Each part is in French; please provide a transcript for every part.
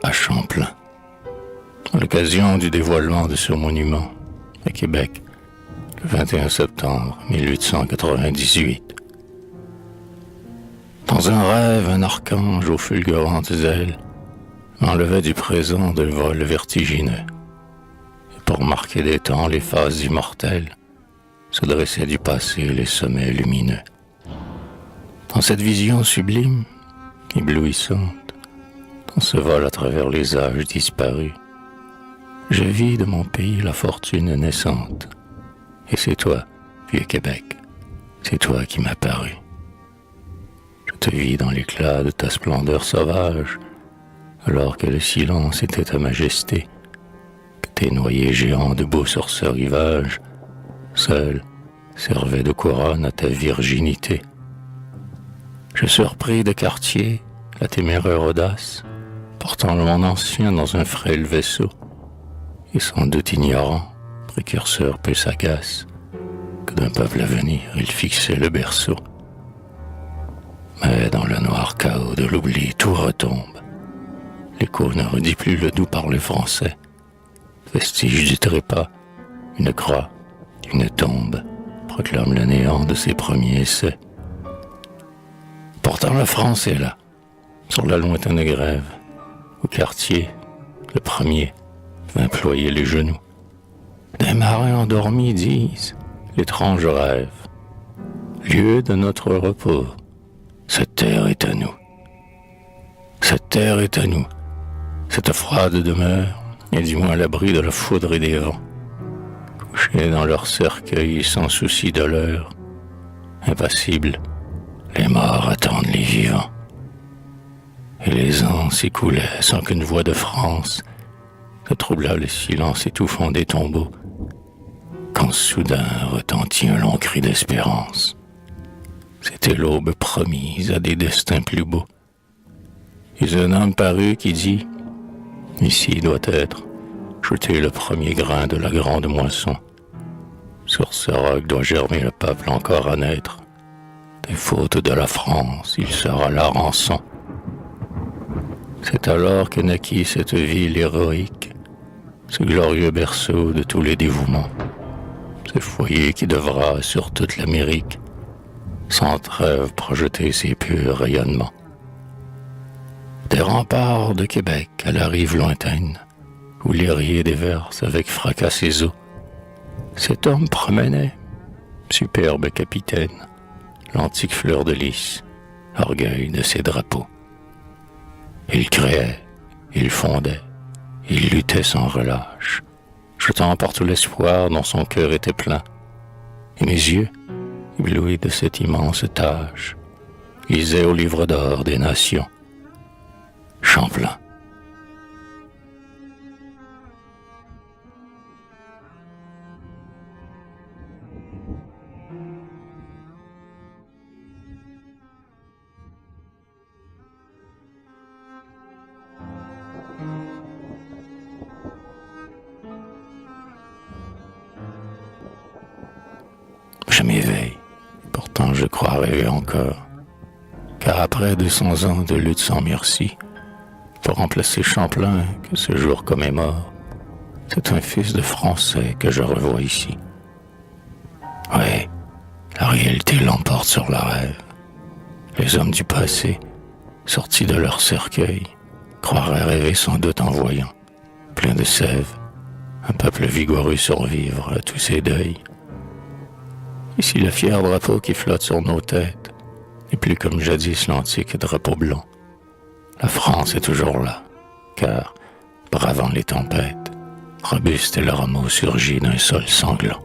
à Champlain, à l'occasion du dévoilement de ce monument à Québec, le 21 septembre 1898. Dans un rêve, un archange aux fulgurantes ailes m'enlevait du présent de vol vertigineux, et pour marquer des temps les phases immortelles, se dressaient du passé les sommets lumineux. Dans cette vision sublime, éblouissante, dans ce vol à travers les âges disparus, je vis de mon pays la fortune naissante. Et c'est toi, vieux Québec, c'est toi qui m'as paru. Je te vis dans l'éclat de ta splendeur sauvage, alors que le silence était ta majesté, que tes noyers géants debout sur ce rivage, seuls, servaient de couronne à ta virginité. Je surpris de Cartier, la téméraire audace, portant le monde ancien dans un frêle vaisseau, et sans doute ignorant, précurseur peu sagace, que d'un peuple à venir il fixait le berceau. Mais dans le noir chaos de l'oubli tout retombe. L'écho ne redit plus le doux parler français. Vestige du trépas, une croix, une tombe, proclame le néant de ses premiers essais. Pourtant la France est là, sur la lointaine grève, au quartier, le premier, vint ployer les genoux. Des marins endormis disent l'étrange rêve, lieu de notre repos, cette terre est à nous. Cette terre est à nous, cette froide demeure est du moins à l'abri de la foudre et des vents. Couchés dans leur cercueil sans souci de l'heure, impassibles, les morts attendent les vivants. Et les ans s'écoulaient sans qu'une voix de France ne troublât le silence étouffant des tombeaux, quand soudain retentit un long cri d'espérance. C'était l'aube promise à des destins plus beaux. Et un homme parut qui dit « Ici doit être jeté le premier grain de la grande moisson. Sur ce roc doit germer le peuple encore à naître. Des fautes de la France, il sera la rançon. » C'est alors que naquit cette ville héroïque, ce glorieux berceau de tous les dévouements, ce foyer qui devra, sur toute l'Amérique, sans trêve projeter ses purs rayonnements. Des remparts de Québec à la rive lointaine, où l'Érié déverse avec fracas ses eaux, cet homme promenait, superbe capitaine, l'antique fleur de lys, orgueil de ses drapeaux. Il créait, il fondait, il luttait sans relâche, jetant partout l'espoir dont son cœur était plein. Et mes yeux, éblouis de cette immense tâche, lisaient au livre d'or des nations. Champlain. Je m'éveille, pourtant je crois rêver encore, car après 200 ans de lutte sans merci, pour remplacer Champlain que ce jour commémore, c'est un fils de Français que je revois ici. Oui, la réalité l'emporte sur la rêve. Les hommes du passé, sortis de leur cercueil, croiraient rêver sans doute en voyant, plein de sève, un peuple vigoureux survivre à tous ses deuils. Ici le fier drapeau qui flotte sur nos têtes n'est plus comme jadis l'antique drapeau blanc. La France est toujours là, car, bravant les tempêtes, robuste et le rameau surgit d'un sol sanglant.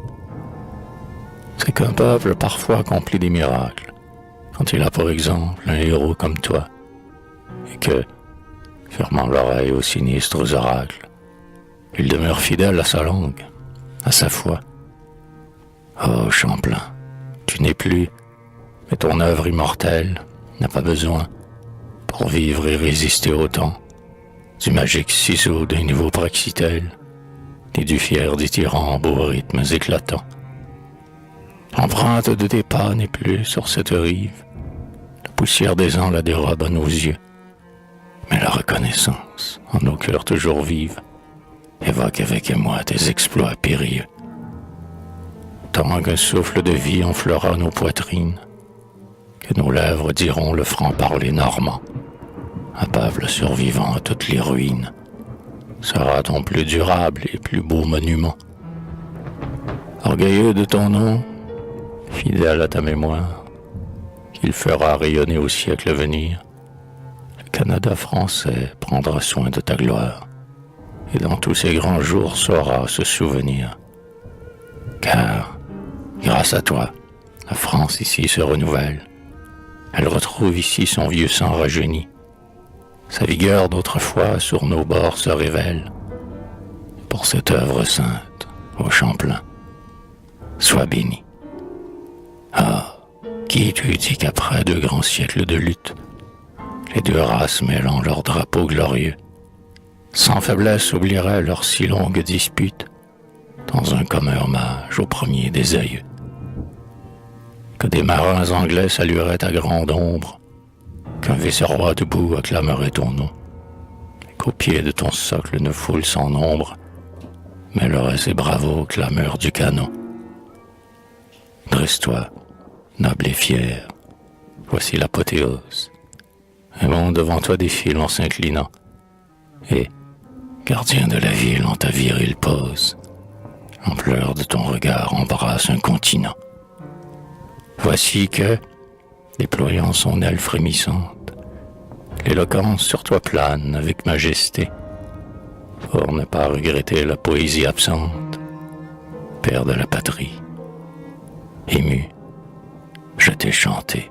C'est qu'un peuple parfois accomplit des miracles, quand il a par exemple un héros comme toi, et que, fermant l'oreille aux sinistres oracles, il demeure fidèle à sa langue, à sa foi. Oh Champlain, tu n'es plus, mais ton œuvre immortelle n'a pas besoin, pour vivre et résister au temps, du magique ciseau d'un nouveau praxitèle, et du fier dithyrambe aux rythmes éclatants. L'empreinte de tes pas n'est plus sur cette rive, la poussière des ans la dérobe à nos yeux, Mais la reconnaissance, en nos cœurs toujours vives, évoque avec émoi tes exploits périlleux. Tant qu'un souffle de vie enflera nos poitrines, que nos lèvres diront le franc-parler normand, impave survivant à toutes les ruines, sera ton plus durable et plus beau monument. Orgueilleux de ton nom, fidèle à ta mémoire, qu'il fera rayonner au siècle à venir, le Canada français prendra soin de ta gloire, et dans tous ces grands jours saura se souvenir. Car, grâce à toi, la France ici se renouvelle. Elle retrouve ici son vieux sang rajeuni. Sa vigueur d'autrefois sur nos bords se révèle. Pour cette œuvre sainte, ô Champlain, sois béni. Ah, qui t'eût dit qu'après 2 grands siècles de lutte, les 2 races mêlant leurs drapeaux glorieux, sans faiblesse oublieraient leurs si longues disputes dans un commun hommage au premier des aïeux. Que des marins anglais salueraient à grande ombre, qu'un vice-roi debout acclamerait ton nom, et qu'au pied de ton socle une foule sans nombre mêlerait ses bravos clameurs du canon. Dresse-toi, noble et fier, voici l'apothéose. Un monde devant toi défile en s'inclinant, et, gardien de la ville en ta virile pose, l'ampleur de ton regard embrasse un continent. Voici que, déployant son aile frémissante, l'éloquence sur toi plane avec majesté, pour ne pas regretter la poésie absente, père de la patrie. Ému, je t'ai chanté.